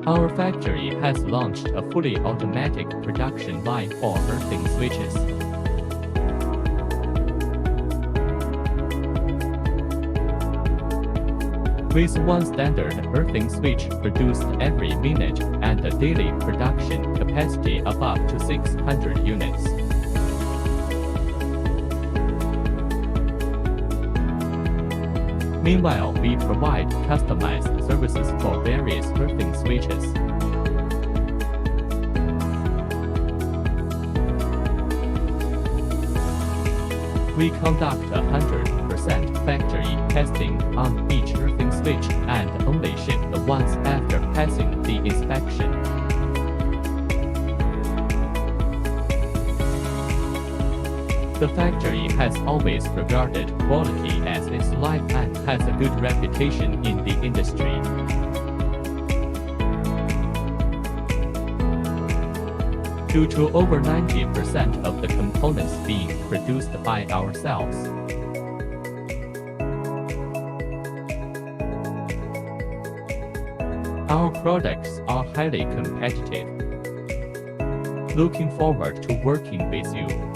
Our factory has launched a fully automatic production line for earthing switches. With one standard earthing switch produced every minute and a daily production capacity of up to 600 units. Meanwhile, we provide customized services for various earthing switches. We conduct 100% factory testing on each earthing switch and only ship the ones after passing the inspection. The factory has always regarded quality as its life and has a good reputation in the industry. Due to over 90% of the components being produced by ourselves, our products are highly competitive. Looking forward to working with you.